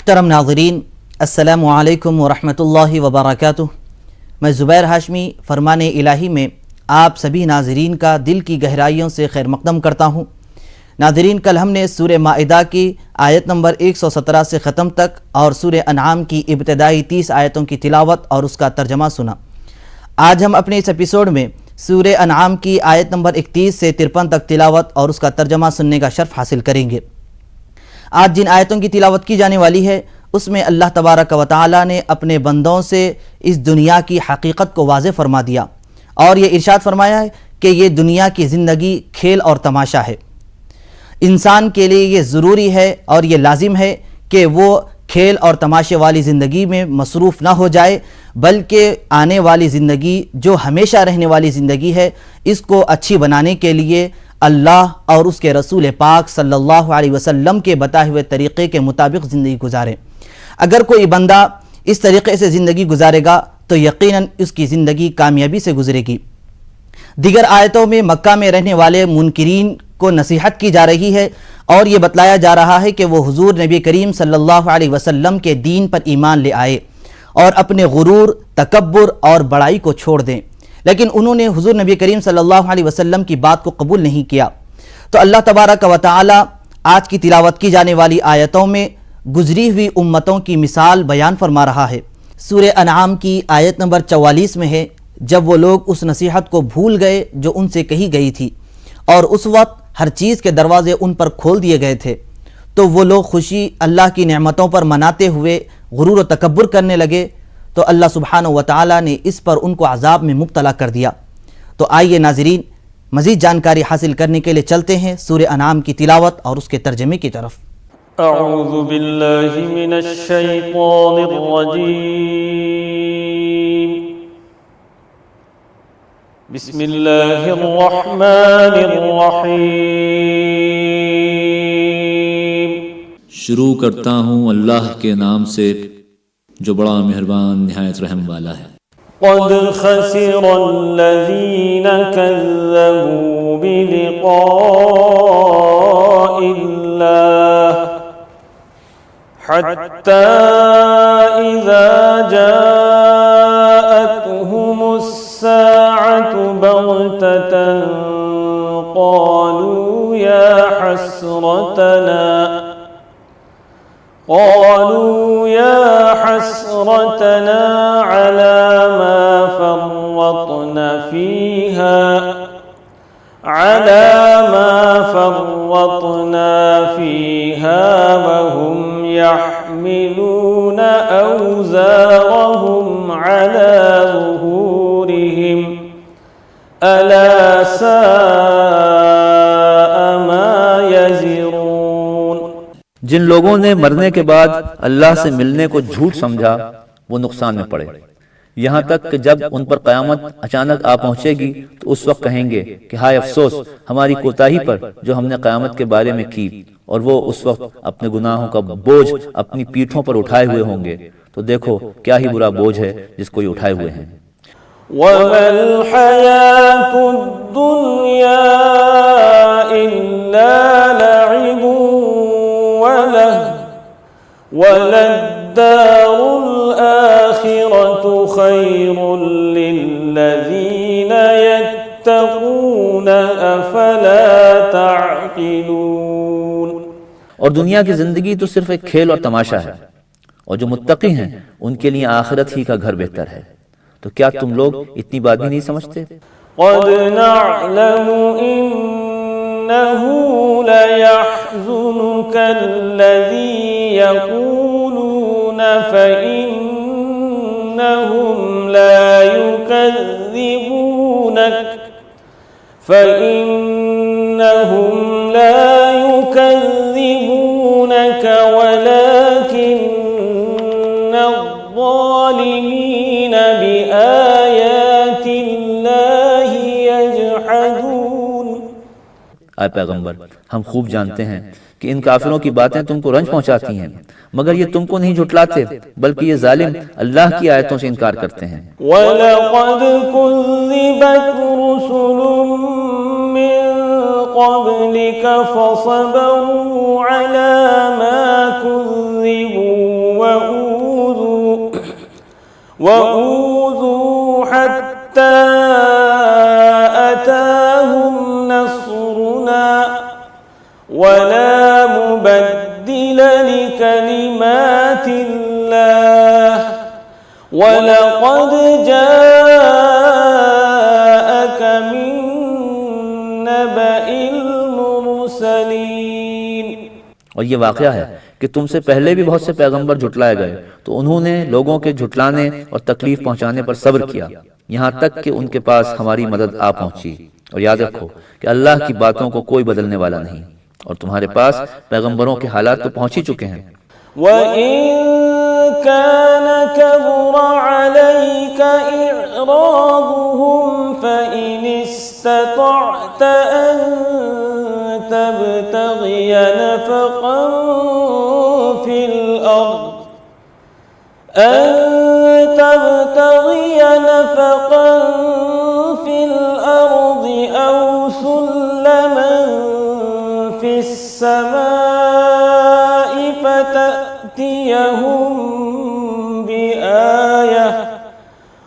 मुहतरम नाज़रीन, अस्सलामु अलैकुम वरहमतुल्लाहि वबरकातुह। मैं ज़ुबैर हाशमी फ़रमान ए इलाही में आप सभी नाज़रीन का दिल की गहराइयों से खैर मक़दम करता हूँ। नाज़रीन, कल हमने सूरह माइदा की आयत नंबर 117 से ख़त्म तक और सूरह अंआम की इब्तिदाई 30 आयतों की तिलावत और उसका तर्जमा सुना। आज हम अपने इस एपिसोड में सूरह अंआम की आयत नंबर 31 से 53 तक तिलावत और उसका तर्जमा सुनने का शर्फ हासिल करेंगे। आज जिन आयतों की तिलावत की जाने वाली है उसमें अल्लाह तबारक व तआला ने अपने बंदों से इस दुनिया की हकीकत को वाज़े फरमा दिया और ये इरशाद फरमाया है कि ये दुनिया की ज़िंदगी खेल और तमाशा है। इंसान के लिए ये ज़रूरी है और ये लाजिम है कि वो खेल और तमाशे वाली ज़िंदगी में मसरूफ़ ना हो जाए, बल्कि आने वाली ज़िंदगी जो हमेशा रहने वाली ज़िंदगी है इसको अच्छी बनाने के लिए अल्लाह और उसके रसूल पाक सल्लल्लाहु अलैहि वसल्लम के बताए हुए तरीक़े के मुताबिक ज़िंदगी गुजारें। अगर कोई बंदा इस तरीक़े से ज़िंदगी गुजारेगा तो यकीनन उसकी ज़िंदगी कामयाबी से गुजरेगी। दीगर आयतों में मक्का में रहने वाले मुनकिरीन को नसीहत की जा रही है और ये बतलाया जा रहा है कि वो हुज़ूर नबी करीम सल्लल्लाहु अलैहि वसल्लम के दीन पर ईमान ले आए और अपने गुरूर, तकब्बुर और बड़ाई को छोड़ दें, लेकिन उन्होंने हुज़ूर नबी करीम सल्लल्लाहु अलैहि वसल्लम की बात को कबूल नहीं किया। तो अल्लाह तबारक व तआला आज की तिलावत की जाने वाली आयतों में गुजरी हुई उम्मतों की मिसाल बयान फरमा रहा है। सूरह अंआम की आयत नंबर 44 में है, जब वो लोग उस नसीहत को भूल गए जो उनसे कही गई थी और उस वक्त हर चीज़ के दरवाज़े उन पर खोल दिए गए थे, तो वो लोग खुशी अल्लाह की नेमतों पर मनाते हुए गुरूर व तकब्बुर करने लगे, तो अल्लाह सुब्हानहु व तआला ने इस पर उनको अज़ाब में मुब्तला कर दिया। तो आइए नाज़रीन, मज़ीद जानकारी हासिल करने के लिए चलते हैं सूरह अंआम की तिलावत और उसके तर्जमे की तरफ। अऊज़ु बिल्लाहि मिनश शैतानिर रजीम। बिस्मिल्लाहिर रहमानिर रहीम। शुरू करता हूँ अल्लाह के नाम से जो बड़ा मेहरबान निहायत रहम वाला है। क़द ख़सिरल्लज़ीना कज़्ज़बू बिलिक़ाइल्लाह हत्ता इज़ा जाअतहुमुस्साअतु बग़ततन क़ालू या हसरतना अला मा फ़र्रत्ना फ़ीहा वहुम यहमिलून औज़ारहुम अला ज़ुहूरिहिम अला साअ मा यज़िरून। जिन लोगों ने मरने के बाद अल्लाह से मिलने को झूठ समझा वो नुकसान में पड़े, यहाँ तक कि जब उन पर क़यामत अचानक आ पहुँचेगी तो उस वक्त कहेंगे कि हाय अफसोस हमारी कोताही पर जो हमने क़यामत के बारे में की, और वो उस वक्त अपने गुनाहों का बोझ अपनी पीठों पर उठाए हुए होंगे। तो देखो क्या ही बुरा बोझ है जिसको ये उठाए हुए हैं। वमल हयातुद दुनिया इल्ला लइबु वलद्दारुल आखिरतु खैरुल लिल्लज़ीना यत्तक़ून अफला तअक़िलून। और दुनिया की जिंदगी तो सिर्फ एक खेल और तमाशा है, और जो मुत्तकी हैं उनके लिए आखिरत ही का घर बेहतर है। तो क्या तुम लोग इतनी बात भी नहीं समझते? क़द नअलमु इन्नहु लयहज़ुनुकल्लज़ी यक़ूलून फ़इन्नहुम ला युकज़्ज़िबूनक वलाकिन्न الظالمين بآيات الله يجحدون। आए पैगंबर, हम खूब जानते हैं कि इन काफिरों की बातें तुमको रंज पहुंचाती हैं, मगर ये तुमको नहीं झुटलाते बल्कि ये जालिम अल्लाह की आयतों से इनकार करते हैं। वलक़द कुज़्ज़िबत रुसुलुम मिन क़ब्लिक फ़सबरू अला मा कुज़्ज़िबू وأوذوا حتى أتاهم نصرنا ولا مبدل لكلمات الله وَلَقَدْ جَاءَكَ مِن نَّبَإِ الْمُرْسَلِينَ۔ اور یہ واقعہ ہے کہ تم سے پہلے بھی بہت سے پیغمبر جھٹلائے گئے تو انہوں نے لوگوں کے جھٹلانے اور تکلیف پہنچانے پر صبر کیا یہاں تک کہ ان کے پاس ہماری مدد آ پہنچی۔ اور یاد رکھو کہ اللہ کی باتوں کو کوئی بدلنے والا نہیں، اور تمہارے پاس پیغمبروں کے حالات تو پہنچ ہی چکے ہیں۔ وَإِن كَانَ كَبُرَ عَلَيْكَ إِعْرَاضُهُمْ فَإِنِ اسْتَطَعْتَ أَن تَبْتَغِيَ نَفَقًا فِي الْأَرْضِ أَوْ سُلَّمًا فِي السَّمَاءِ فَتَأْتِيَهُم بِآيَةٍ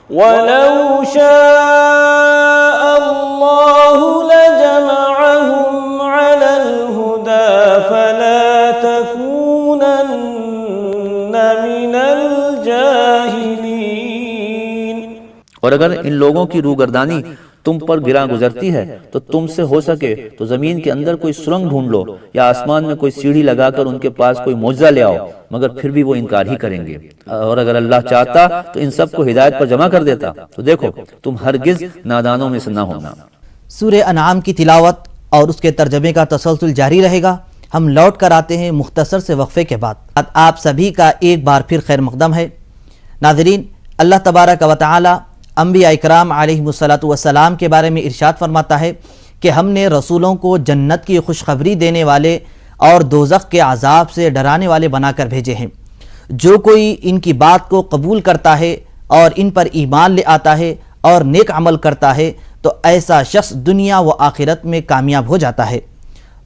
وَلَوْ شَاءَ اللَّهُ لَجَمَعَهُمْ عَلَى الْهُدَى فَلَا تَكُونَنَّ مِنَ الْجَاهِلِينَ۔ اور اگر ان لوگوں کی روگردانی تم پر گراں گزرتی ہے تو تم سے ہو سکے تو زمین کے اندر کوئی سرنگ ڈھونڈ لو یا آسمان میں کوئی سیڑھی لگا کر ان کے پاس کوئی معجزہ لے آؤ، مگر پھر بھی وہ انکار ہی کریں گے۔ اور اگر اللہ چاہتا تو ان سب کو ہدایت پر جمع کر دیتا۔ تو دیکھو تم ہرگز نادانوں میں سے نہ ہونا۔ سورہ انعام کی تلاوت اور اس کے ترجمے کا تسلسل جاری رہے گا۔ ہم لوٹ کر آتے ہیں مختصر سے وقفے کے بعد۔ آپ سبھی کا ایک بار پھر خیر مقدم ہے۔ ناظرین، اللہ تبارک و تعالی انبیاء اکرام علیہم السلام کے بارے میں ارشاد فرماتا ہے کہ ہم نے رسولوں کو جنت کی خوشخبری دینے والے اور دوزخ کے عذاب سے ڈرانے والے بنا کر بھیجے ہیں۔ جو کوئی ان کی بات کو قبول کرتا ہے اور ان پر ایمان لے آتا ہے اور نیک عمل کرتا ہے تو ایسا شخص دنیا و آخرت میں کامیاب ہو جاتا ہے۔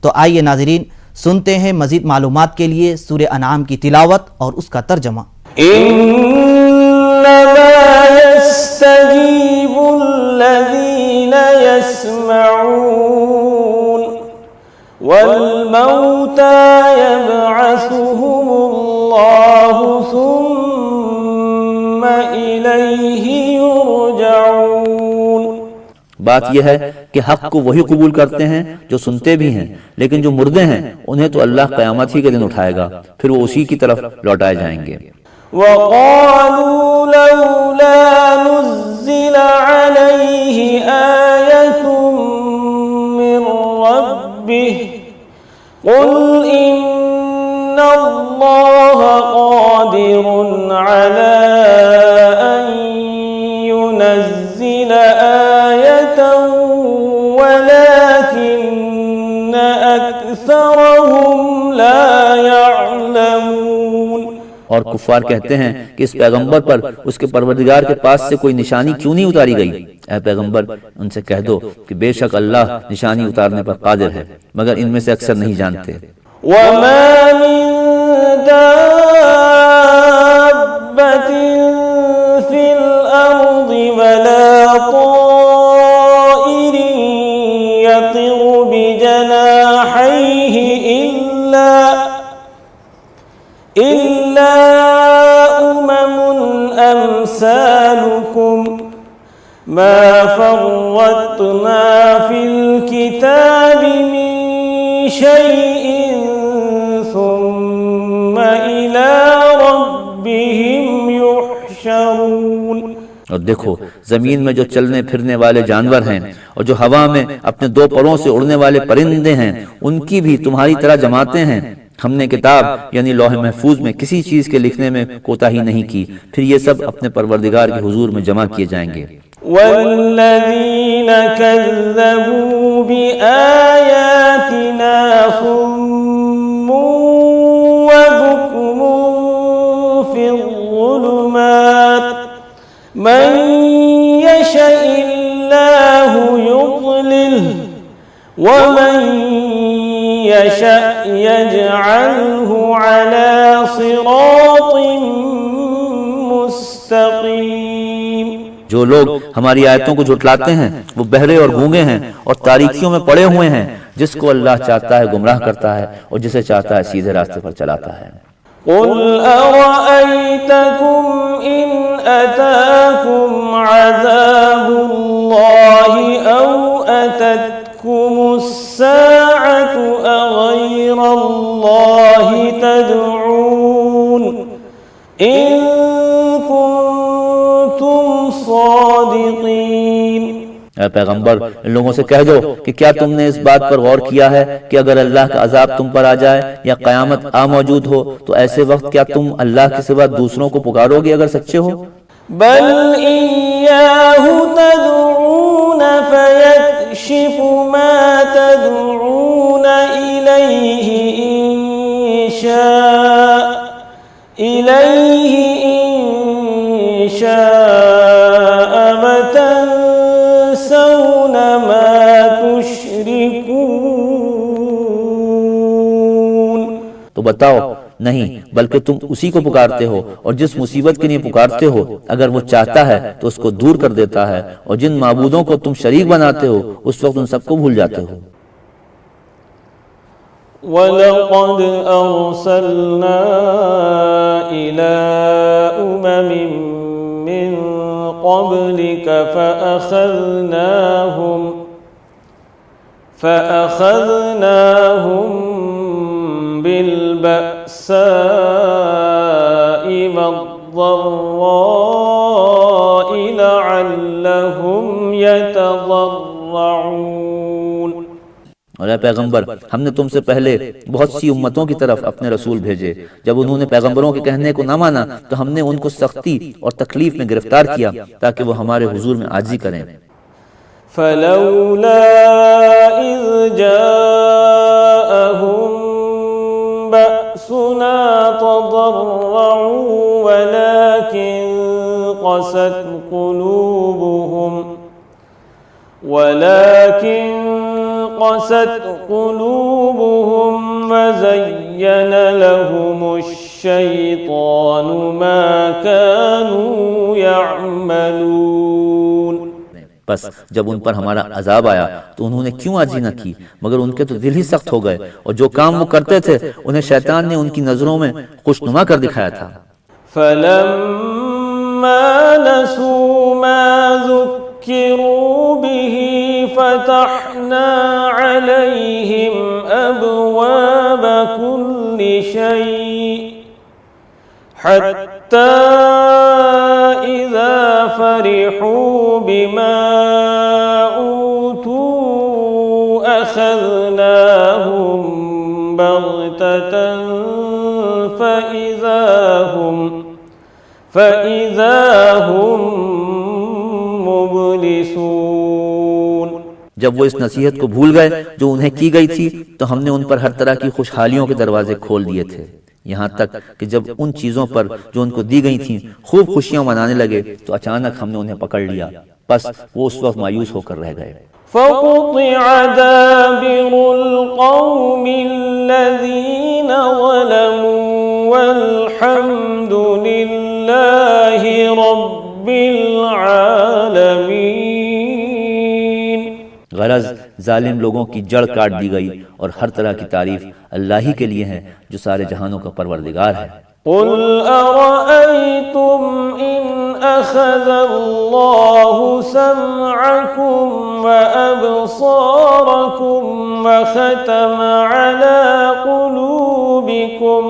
تو آئیے ناظرین سنتے ہیں مزید معلومات کے لیے سورہ انعام کی تلاوت اور اس کا ترجمہ۔ يستجيب الذين يسمعون والموتى يبعثهم الله ثم إليه يرجعون۔ بات یہ ہے کہ حق کو وہی قبول کرتے ہیں جو سنتے بھی ہیں، لیکن جو مردے ہیں انہیں تو اللہ قیامت ہی کے دن اٹھائے گا، پھر وہ اسی کی طرف لوٹائے جائیں گے۔ وَقَالُوا لَوْلَا نُزِّلَ عَلَيْهِ آيَةٌ مِّن رَّبِّهِ قُلْ إِنَّ اللَّهَ قَادِرٌ عَلَىٰ أَن يُنَزِّلَ آيَةً وَلَٰكِنَّ أَكْثَرَهُمْ لَا يَعْلَمُونَ۔ اور کفار کہتے ہیں کہ اس پیغمبر پر اس کے پروردگار کے پاس سے کوئی نشانی کیوں نہیں اتاری گئی؟ اے پیغمبر ان سے کہہ دو کہ بے شک اللہ نشانی اتارنے پر قادر ہے، مگر ان میں سے اکثر نہیں جانتے۔ وَمَا مِن دَابَّةٍ فِي الْأَرْضِ وَلَا طَائِرٍ يَطِرُّ بِجَنَاحَيْهِ إِلَّا أُمَمٌ أَمْثَالُكُمْ مَا فَرَّطْنَا فِي الْكِتَابِ مِن شَيْءٍ ثُمَّ إِلَى رَبِّهِمْ يُحْشَرُونَ۔ اور دیکھو زمین میں جو چلنے پھرنے والے جانور ہیں اور جو ہوا میں اپنے دو پروں سے اڑنے والے پرندے ہیں ان کی بھی تمہاری طرح جماعتیں ہیں۔ ہم نے کتاب یعنی لوح محفوظ میں کسی چیز کے لکھنے میں کوتاہی نہیں کی، پھر یہ سب اپنے پروردگار کے حضور میں جمع کیے جائیں گے۔ وَالَّذِينَ كَذَّبُوا بِآيَاتِنَا صُمٌّ وَبُكْمٌ فِي الظُّلُمَاتِ مَن يَشَإِ اللَّهُ يُضْلِلْهُ وَمَن يَشَأْ يَجْعَلْهُ عَلَى صِرَاطٍ مُّسْتَقِيمٍ۔ जो लोग हमारी आयतों को झुटलाते हैं वो बहरे और गूंगे हैं और तारीकियों में पड़े हुए हैं। जिसको अल्लाह चाहता है गुमराह करता है और जिसे चाहता है सीधे रास्ते पर चलाता है। قل أرأيتكم إن أتاكم عذاب الله أو أتتكم الساعة أغير الله تدعون إن كنتم صادقين। ऐ पैगंबर, इन लोगों से कह दो कि क्या तुमने इस बात पर गौर किया है कि अगर अल्लाह का अजाब तुम पर आ जाए या कयामत आ मौजूद हो तो ऐसे वक्त क्या तुम अल्लाह के सिवा दूसरों को पुकारोगे अगर सच्चे हो? बल इय्याहु तदऊन फयक्शिफ मा तदऊन इलैहि इंशा वतंसौन मा तुशरिकून। तो बताओ, नहीं, बल्कि तुम उसी को पुकारते हो और जिस मुसीबत के लिए पुकारते हो अगर वो चाहता है तो उसको दूर कर देता है, और जिन माबूदों को तुम शरीक बनाते हो उस वक्त उन सबको भूल जाते हो। वलक़द अरसलना इला उममिन मिन क़ब्लिक फ़अख़ज़नाहुम बिलबअसाइ वद्दर्राइ लअल्लहुम यतज़र्रऊन। और ऐ पैगंबर, हमने तुमसे पहले बहुत सी उम्मतों की तरफ अपने रसूल भेजे। जब उन्होंने पैगंबरों के कहने को न माना तो हमने उनको सख्ती और तकलीफ में गिरफ्तार किया ताकि वो हमारे हुजूर में आजी करें। फलौला इज़ जाअहुम बअसुना तज़र्रऊ वलाकिन क़सत क़ुलूबुहुम वज़य्यन लहुमुश्शैतानु मा कानू यअमलून। बस जब उन पर हमारा अजाब आया तो उन्होंने क्यों आजी न की, मगर उनके तो दिल ही सख्त हो गए और जो काम वो करते थे उन्हें शैतान ने उनकी नजरों में खुशनुमा कर दिखाया था। फलम्मा नसू मा ज़ुक्किरू बिही फ़तहना अलैहिम अबवाब कुल्लि शै हत्ता इज़ा फरिहू बिमा ऊतू अख़ज़नाहुम बग़ततन फ़इज़ा हुम मुब्लिसून। जब वो इस नसीहत को भूल गए जो उन्हें की गई थी तो हमने उन पर हर तरह की खुशहालियों के दरवाजे खोल दिए थे, यहाँ तक कि जब उन चीजों पर जो उनको दी गई थीं खूब खुशियां मनाने लगे तो अचानक हमने उन्हें पकड़ लिया। बस वो उस वक्त मायूस होकर रह गए। फ़क़ुतिअ दाबिरुल क़ौमिल्लज़ीन ज़लमू वल्हम्दुलिल्लाहि रब्बिल आलमीन। गरज जालिम लोगों की जड़ काट दी गई और हर तरह की तारीफ अल्लाह ही के लिए है जो सारे जहानों का परवरदिगार है। क़ुल अरअय्तुम इन अख़ज़ल्लाहु समअकुम व अबसारकुम व ख़तम अला क़ुलूबिकुम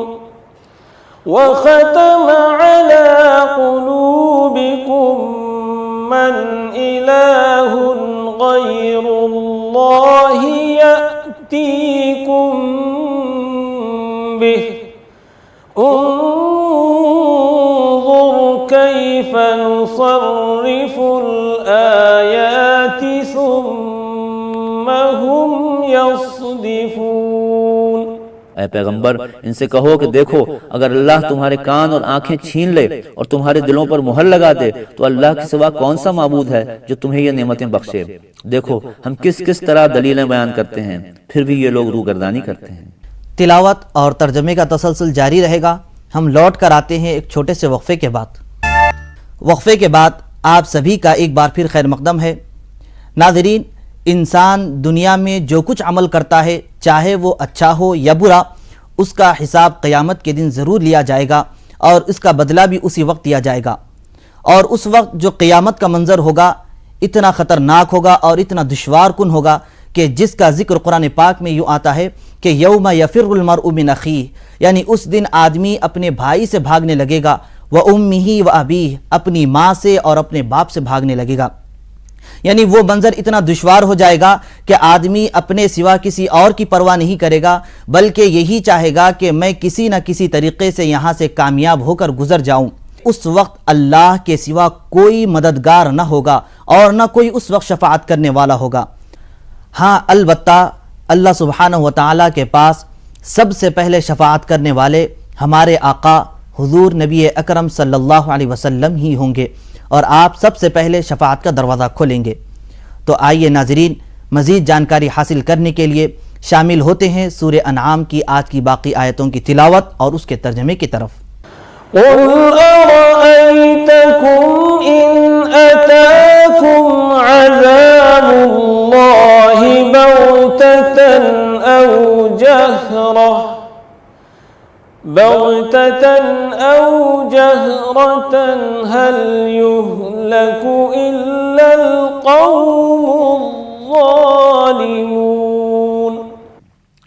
मन इलाहुन गैरुल्लाहि यअतीकुम बिहि उन्ज़ुर कैफ़ नुसर्रिफ़ुल आयाति सुम्म हुम यस्दिफ़ून। ऐ पैगंबर, इनसे कहो कि देखो, अगर अल्लाह तुम्हारे कान और आंखें छीन ले और तुम्हारे दिलों पर मुहर लगा दे तो अल्लाह के सिवा कौन सा माबूद है जो तुम्हें ये नेमतें बख्शे। देखो हम किस किस तरह दलीलें बयान करते हैं, फिर भी ये लोग रूगर्दानी करते हैं। तिलावत और तर्जमे का तसलसल जारी रहेगा। हम लौट कर आते हैं एक छोटे से वक्फे के बाद। वक्फे के बाद आप सभी का एक बार फिर खैर मकदम है। नाज़रीन, इंसान दुनिया में जो कुछ अमल करता है, चाहे वो अच्छा हो या बुरा, उसका हिसाब क़यामत के दिन ज़रूर लिया जाएगा और इसका बदला भी उसी वक्त दिया जाएगा। और उस वक्त जो क़यामत का मंज़र होगा इतना ख़तरनाक होगा और इतना दुश्वार कुन होगा कि जिसका ज़िक्र कुरान पाक में यूँ आता है कि यौम यफ़िर्रुल मर्उ मिन अख़ीह, यानी उस दिन आदमी अपने भाई से भागने लगेगा, व उम्मिही व अबीह, अपनी माँ से और अपने बाप से भागने लगेगा। यानी वो मंज़र इतना दुश्वार हो जाएगा कि आदमी अपने सिवा किसी और की परवाह नहीं करेगा, बल्कि यही चाहेगा कि मैं किसी न किसी तरीक़े से यहाँ से कामयाब होकर गुज़र जाऊँ। उस वक्त अल्लाह के सिवा कोई मददगार न होगा और न कोई उस वक्त शफ़ाअत करने वाला होगा। हाँ, अलबत्ता अल्लाह सुब्हानहु व तआला के पास सबसे पहले शफ़ाअत करने वाले हमारे आका हुज़ूर नबी अकरम सल्लल्लाहु अलैहि वसल्लम ही होंगे और आप सबसे पहले शफ़ाअत का दरवाज़ा खोलेंगे। तो आइए नाज़रीन, मज़ीद जानकारी हासिल करने के लिए शामिल होते हैं सूरह अन्आम की आज की बाकी आयतों की तिलावत और उसके तर्जमे की तरफ। क़ुल अरअयतकुम इन अताकुम अज़ाबुल्लाहि बग़ततन औ जहरतन हल युहलकु इल्लल क़ौमुज़्ज़ालिमून।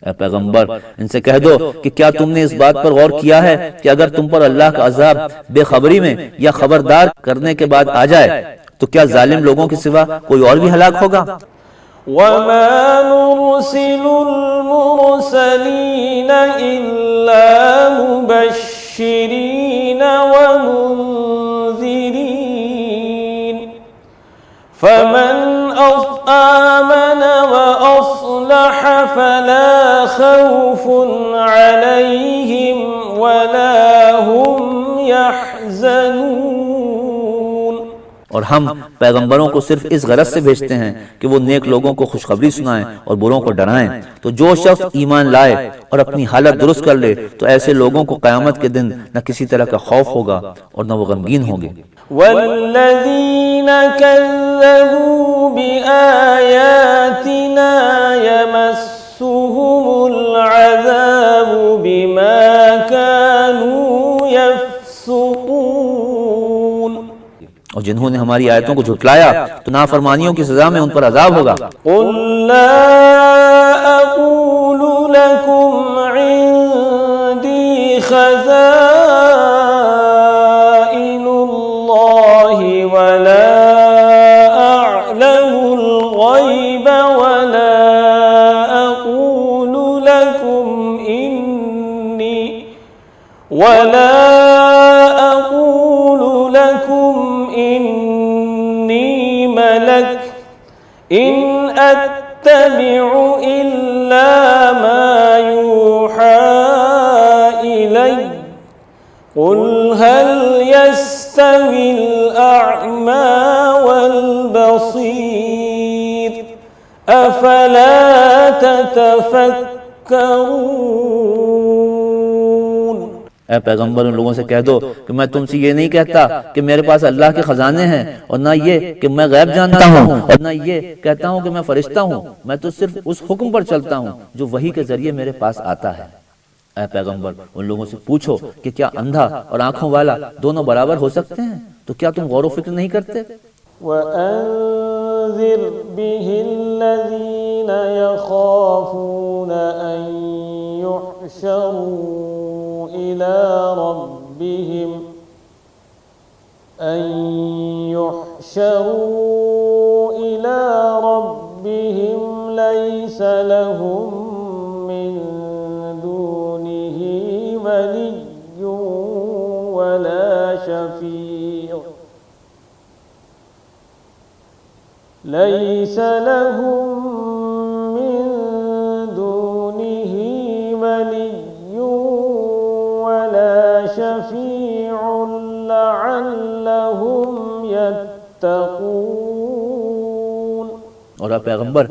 ऐ पैगंबर, इनसे कह दो कि क्या तुमने इस बात पर गौर किया है कि अगर तुम पर अल्लाह का अज़ाब बेखबरी में या खबरदार करने के बाद आ जाए तो क्या जालिम लोगों के सिवा कोई और भी हलाक होगा। वमा नुरसिलुल मुरसलीन इल्ला मुबश्शिरीन व मुन्ज़िरीन फमन आमन व अस्लह फला खौफुन अलैहिम वला हुम यहज़नून। और हम पैगंबरों को सिर्फ इस गरज से भेजते हैं कि वो नेक लोगों को खुशखबरी सुनाएं और बुरों को डराएं। तो जो शख्स ईमान लाए और अपनी हालत दुरुस्त कर ले तो ऐसे लोगों को क़यामत के दिन न किसी तरह का खौफ होगा और न वो गमगीन होंगे। वल्लज़ीन कज़्ज़बू बिआयातिना यमस्सुहुमुल अज़ाबु बिमा कानू यफ़्सुक़ून। और जिन्होंने हमारी आयतों को झुटलाया तो नाफरमानियों की सजा में उन पर अजाब होगा। क़ुल ला अक़ूलु लकुम इंदी ख़ज़ाइनुल्लाहि वला अअलमुल ग़ैब वला अक़ूलु लकुम इन्नी मलक इन अत्तबिउ इल्ला मा यूहा इलैय क़ुल हल यस्तविल अअमा वल बसीर अफला ततफक्करून। ऐ पैगंबर, उन लोगों से कह दो कि मैं तुमसे ये नहीं कहता कि मेरे पास अल्लाह के खजाने हैं और ना ये कि मैं गैब जानता हूँ और ना ये कहता हूँ कि मैं फरिश्ता हूँ। मैं तो सिर्फ उस हुक्म पर चलता हूँ जो वही के जरिए मेरे पास आता है। ऐ पैगंबर, उन लोगों से पूछो कि क्या अंधा और आंखों वाला दोनों बराबर हो सकते हैं? तो क्या तुम गौर व फिक्र नहीं करते? वअन्ज़िर बिहिल्लज़ीन यख़ाफ़ून अन युहशरू इला रब्बिहिम लैस लहुम मिन दूनिही वलिय्युन वला शफ़ीअ लैस लहुम मिन दूनिही वलिय्युन वला शफ़ीअन लअल्लहुम यत्तक़ून। और पैगंबर,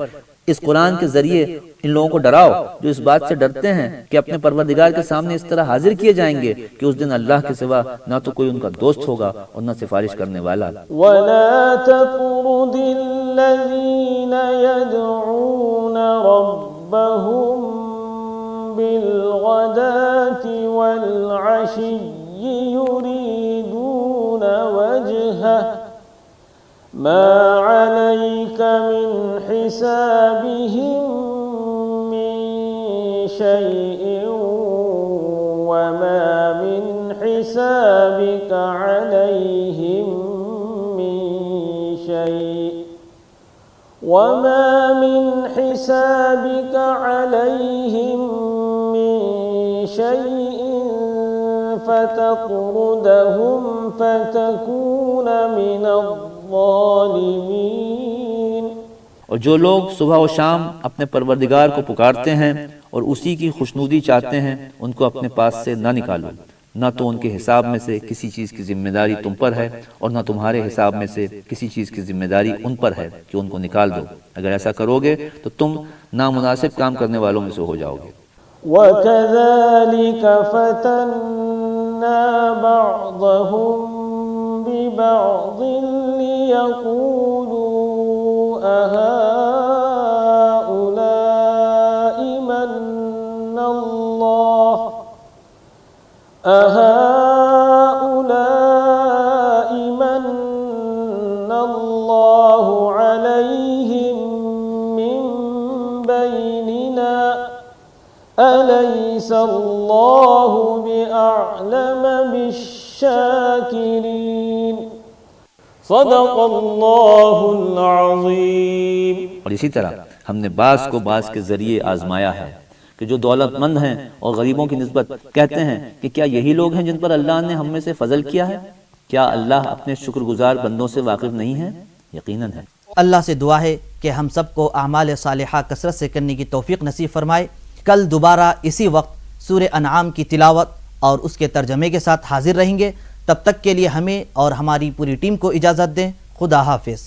इस कुरान के जरिए इन लोगों को डराओ जो इस बात से डरते हैं कि अपने परवरदिगार के सामने इस तरह हाजिर किए जाएंगे कि उस दिन अल्लाह के सिवा ना तो कोई उनका दोस्त होगा और ना सिफारिश करने वाला। ولا تطرد الذين يدعون ربهم بالغداة والعشي يريدون وجهه ما عليك من حسابهم من شيء وما من حسابك عليهم من شيء وما من حسابك عليهم من شيء فتطردهم فتكون من الظالمين। और जो लोग सुबह और शाम अपने परवरदिगार को पुकारते हैं और उसी की खुशनुदी चाहते हैं, उनको अपने पास से ना निकालो, ना तो उनके हिसाब में से किसी चीज़ की जिम्मेदारी तुम पर है और ना तुम्हारे हिसाब में से किसी चीज़ की जिम्मेदारी उन पर है कि उनको निकाल दो। अगर ऐसा करोगे तो तुम नामुनासिब काम करने वालों में से हो जाओगे। وَكَذَلِكَ فَتَنَّا بَعْضَهُمْ بِبَعْضٍ لِيَقُولُوا أَهَؤُلَاءِ مَنَّ اللَّهُ عَلَيْهِمْ مِنْ بَيْنِنَا أَلَيْسَ اللَّهُ بِأَعْلَمَ بِالشَّاكِرِينَ صدق اللہ العظیم۔ और इसी तरह हमने बास को बास के जरिए आजमाया है कि जो दौलतमंद हैं और गरीबों की निस्बत कहते हैं कि क्या यही लोग हैं जिन पर अल्लाह ने हम में से फजल किया है? क्या अल्लाह अपने शुक्रगुजार बंदों से वाकिफ नहीं है? यकीनन है। अल्लाह से दुआ है कि हम सबको आमाल सालिहा कसरत से करने की तौफीक नसीब फरमाए। कल दोबारा इसी वक्त सूरह अंआम की तिलावत और उसके तर्जमे के साथ हाजिर रहेंगे। तब तक के लिए हमें और हमारी पूरी टीम को इजाज़त दें। खुदा हाफिज़।